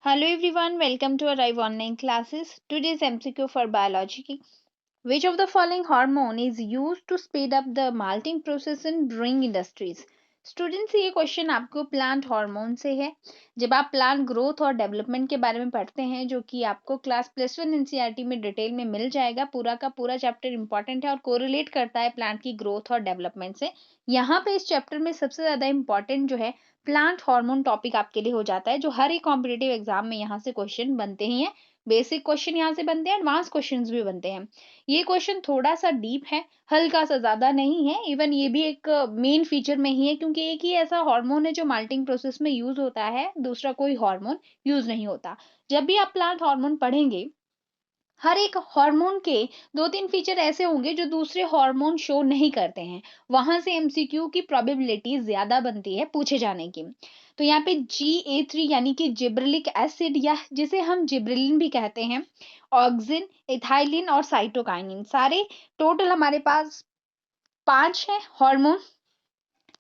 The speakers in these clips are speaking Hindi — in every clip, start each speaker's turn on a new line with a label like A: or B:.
A: Hello everyone, welcome to Arrive Online Classes. Today's MCQ for Biology. Which of the following hormone is used to speed up the malting process in brewing industries? Students ये क्वेश्चन आपको प्लांट हार्मोन से है। जब आप प्लांट ग्रोथ और डेवलपमेंट के बारे में पढ़ते हैं जो कि आपको क्लास +1 एनसीईआरटी में डिटेल में मिल जाएगा, पूरा का पूरा चैप्टर इंपॉर्टेंट है और कोरिलेट करता है प्लांट की ग्रोथ और डेवलपमेंट से। यहाँ पे इस चैप्टर में सबसे ज्यादा इंपॉर्टेंट जो है प्लांट हार्मोन टॉपिक आपके लिए हो जाता है, जो हर एक कॉम्पिटेटिव एग्जाम में यहाँ से क्वेश्चन बनते ही हैं। बेसिक क्वेश्चन यहाँ से बनते हैं, एडवांस क्वेश्चंस भी बनते हैं। ये क्वेश्चन थोड़ा सा डीप है, हल्का सा, ज्यादा नहीं है। इवन ये भी एक मेन फीचर में ही है क्योंकि एक ही ऐसा हार्मोन है जो माल्टिंग प्रोसेस में यूज होता है, दूसरा कोई हार्मोन यूज नहीं होता। जब भी आप प्लांट हार्मोन पढ़ेंगे, हर एक हार्मोन के 2-3 फीचर ऐसे होंगे जो दूसरे हार्मोन शो नहीं करते हैं। वहां से एमसीक्यू की प्रोबेबिलिटी ज्यादा बनती है पूछे जाने की। तो यहाँ पे GA3 यानी कि जिब्रेलिक एसिड, या जिसे हम जिब्रेलिन भी कहते हैं, ऑक्सिन, इथाइलिन और साइटोकाइनिन, सारे टोटल हमारे पास 5 है हार्मोन।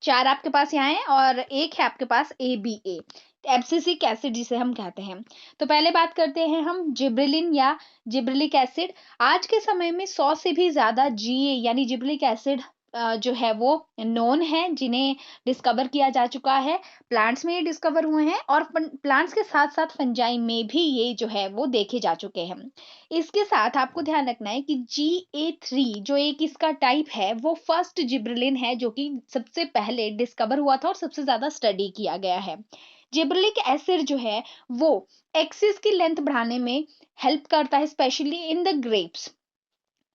A: 4 आपके पास यहाँ है और एक है आपके पास ABA, एब्सिसिक एसिड जिसे हम कहते हैं। तो पहले बात करते हैं हम जिब्रेलिन या जिब्रेलिक एसिड। आज के समय में 100 से भी ज्यादा GA यानी जिब्रेलिक एसिड जो है वो नोन है, जिन्हें डिस्कवर किया जा चुका है। प्लांट्स में ये डिस्कवर हुए हैं और प्लांट्स के साथ साथ फंजाई में भी ये जो है वो देखे जा चुके हैं। इसके साथ आपको ध्यान रखना है कि GA3 जो एक इसका टाइप है वो फर्स्ट जिब्रेलिन है, जो कि सबसे पहले डिस्कवर हुआ था और सबसे ज्यादा स्टडी किया गया है। जिब्रेलिक एसिड जो है वो एक्सिस की लेंथ बढ़ाने में हेल्प करता है, स्पेशली इन द ग्रेप्स।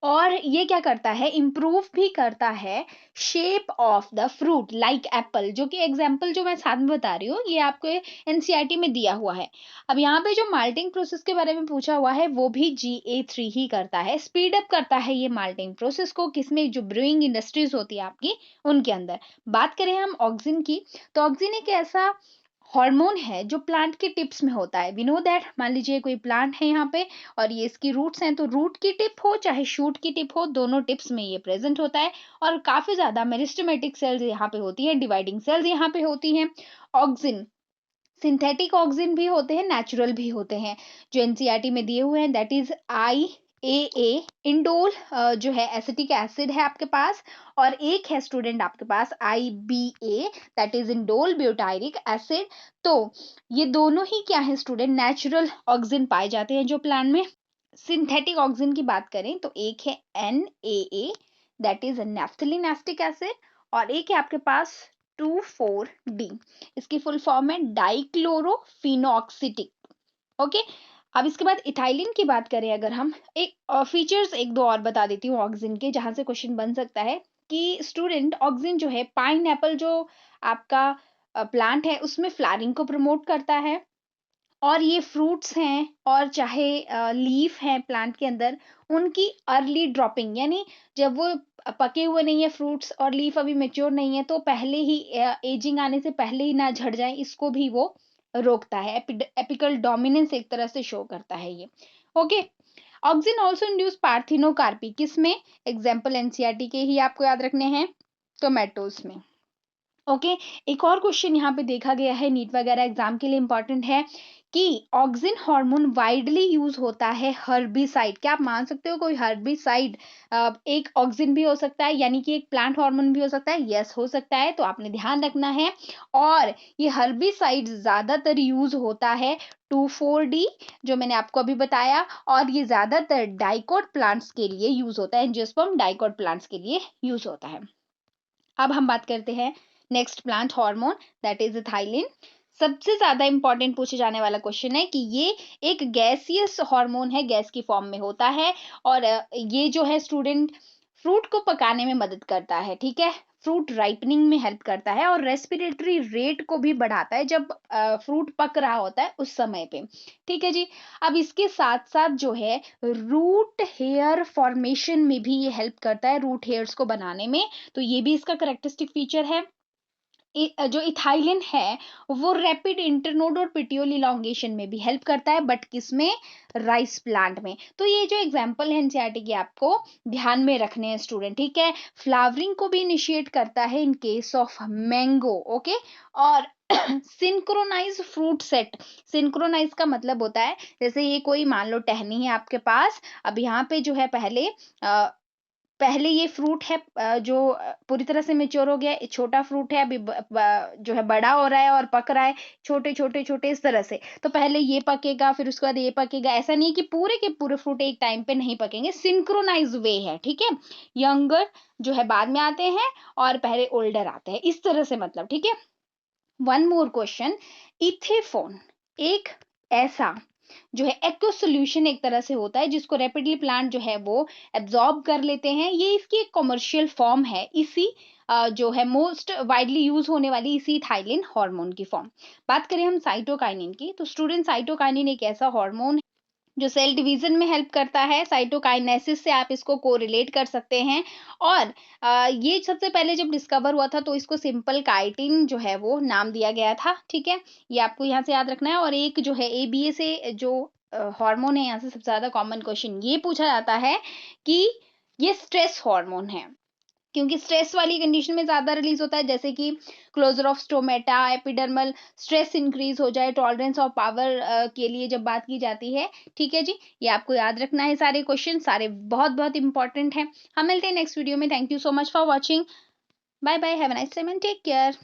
A: और ये क्या करता है, इम्प्रूव भी करता है shape of the fruit like Apple, जो कि एग्जाम्पल जो मैं साथ में बता रही हूँ ये आपको एनसीईआरटी में दिया हुआ है। अब यहाँ पे जो माल्टिंग प्रोसेस के बारे में पूछा हुआ है वो भी GA3 ही करता है, स्पीड अप करता है ये माल्टिंग प्रोसेस को। किसमें? जो ब्रूइंग इंडस्ट्रीज होती है आपकी, उनके अंदर। बात करें हम ऑक्सिन की, तो ऑक्सिन एक ऐसा हार्मोन है जो प्लांट के टिप्स में होता है। वी नो दैट, मान लीजिए कोई प्लांट है यहाँ पे और ये इसकी रूट्स हैं, तो रूट की टिप हो चाहे शूट की टिप हो, दोनों टिप्स में ये प्रेजेंट होता है। और काफी ज्यादा मेरिस्टेमेटिक सेल्स यहाँ पे होती है, डिवाइडिंग सेल्स यहाँ पे होती हैं। ऑक्सिन, सिंथेटिक ऑक्सिन भी होते हैं, नेचुरल भी होते हैं, जो एनसीईआरटी में दिए हुए हैं। दैट इज IAA, इंडोल जो है एसिटिक एसिड है आपके पास। और एक है स्टूडेंट आपके पास IBA, that is indole butyric acid. तो ये दोनों ही क्या है स्टूडेंट? नेचुरल ऑक्सिन पाए जाते हैं जो प्लांट में। सिंथेटिक ऑक्सिन की बात करें तो एक है NAA, that is naphthalene acetic acid. और एक है आपके पास 2,4-D, इसकी फुल फॉर्म है डाइक्लोरोफिनॉक्सिटिक। ओके। अब इसके बाद इथाइलिन की बात करें अगर हम, एक फीचर्स एक दो और बता देती हूँ ऑक्सिन के, जहां से क्वेश्चन बन सकता है कि स्टूडेंट ऑक्सिन जो है पाइन एप्पल जो आपका प्लांट है उसमें फ्लावरिंग को प्रमोट करता है। और ये फ्रूट्स हैं और चाहे लीफ हैं प्लांट के अंदर, उनकी अर्ली ड्रॉपिंग, यानी जब वो पके हुए नहीं है फ्रूट्स और लीफ अभी मेच्योर नहीं है, तो पहले ही एजिंग आने से पहले ही ना झड़ जाए, इसको भी वो रोकता है। एपिकल डोमिनेंस एक तरह से शो करता है ये। Okay. Auxin also induce parthenocarpy, किसमें? एग्जाम्पल एनसीईआरटी के ही आपको याद रखने हैं, टोमेटोज में। ओके। एक और क्वेश्चन यहाँ पे देखा गया है, नीट वगैरह एग्जाम के लिए इंपॉर्टेंट है कि ऑक्सिन हार्मोन वाइडली यूज होता है हर्बिसाइड। क्या आप मान सकते हो कोई हर्बिसाइड एक ऑक्सिन भी हो सकता है, यानी कि एक प्लांट हार्मोन भी हो सकता है? यस, हो सकता है, तो आपने ध्यान रखना है। और ये हर्बिसाइड ज्यादातर यूज होता है 2,4-D, जो मैंने आपको अभी बताया। और ये ज्यादातर डाइकोट प्लांट्स के लिए यूज होता है, एंजियोस्पर्म डाइकोट प्लांट्स के लिए यूज होता है। अब हम बात करते हैं next plant hormone, that is ethylene. सबसे ज्यादा इंपॉर्टेंट पूछे जाने वाला क्वेश्चन है कि ये एक गैसियस हार्मोन है, गैस की फॉर्म में होता है। और ये जो है स्टूडेंट फ्रूट को पकाने में मदद करता है, ठीक है, फ्रूट राइपनिंग में हेल्प करता है और रेस्पिरेटरी रेट को भी बढ़ाता है जब फ्रूट पक रहा होता है उस समय पे। ठीक है जी। अब इसके साथ साथ जो है रूट हेयर फॉर्मेशन में भी ये हेल्प करता है, रूट हेयर्स को बनाने में, तो ये भी इसका करेक्टरिस्टिक फीचर है। जो इथाइलिन है वो रैपिड इंटरनोड और पिट्यूल इलॉन्गेशन में भी हेल्प करता है, बट किसमें? राइस प्लांट में। तो ये जो एग्जांपल है एनसीईआरटी की आपको ध्यान में रखने हैं स्टूडेंट, ठीक है। फ्लावरिंग को भी इनिशिएट करता है in case of mango, okay. और सिंक्रोनाइज फ्रूट सेट, सिंक्रोनाइज का मतलब होता है जैसे ये कोई मान लो टहनी है आपके पास, अब यहाँ पे जो है पहले ये फ्रूट है जो पूरी तरह से मैच्योर हो गया है, छोटा फ्रूट है अभी जो है बड़ा हो रहा है और पक रहा है, छोटे छोटे छोटे इस तरह से। तो पहले ये पकेगा फिर उसके बाद ये पकेगा, ऐसा नहीं कि पूरे के पूरे फ्रूट एक टाइम पे नहीं पकेंगे, सिंक्रोनाइज वे है, ठीक है। यंगर जो है बाद में आते हैं और पहले ओल्डर आते हैं, इस तरह से मतलब, ठीक है। वन मोर क्वेश्चन, इथेफोन एक ऐसा जो है एक्व सोल्यूशन एक तरह से होता है जिसको रैपिडली प्लांट जो है वो एब्जॉर्ब कर लेते हैं, ये इसकी एक कमर्शियल फॉर्म है, इसी जो है मोस्ट वाइडली यूज होने वाली इसी थाइलिन हार्मोन की फॉर्म। बात करें हम साइटोकाइनिन की, तो स्टूडेंट साइटोकाइनिन एक ऐसा हार्मोन जो सेल डिवीजन में हेल्प करता है, साइटोकाइनेसिस से आप इसको कोरिलेट कर सकते हैं। और ये सबसे पहले जब डिस्कवर हुआ था तो इसको सिंपल काइटिन जो है वो नाम दिया गया था, ठीक है। ये आपको यहाँ से याद रखना है। और एक जो है एबीए से जो हार्मोन है, यहाँ से सबसे ज्यादा कॉमन क्वेश्चन ये पूछा जाता है कि ये स्ट्रेस हार्मोन है, क्योंकि स्ट्रेस वाली कंडीशन में ज्यादा रिलीज होता है, जैसे कि closure of stomata, epidermal stress increase हो जाए, टॉलरेंस ऑफ पावर के लिए जब बात की जाती है, ठीक है जी। ये आपको याद रखना है, सारे क्वेश्चन सारे बहुत बहुत इंपॉर्टेंट हैं। हम मिलते हैं नेक्स्ट वीडियो में। Thank you so much for watching. Bye bye, have a nice time and take care.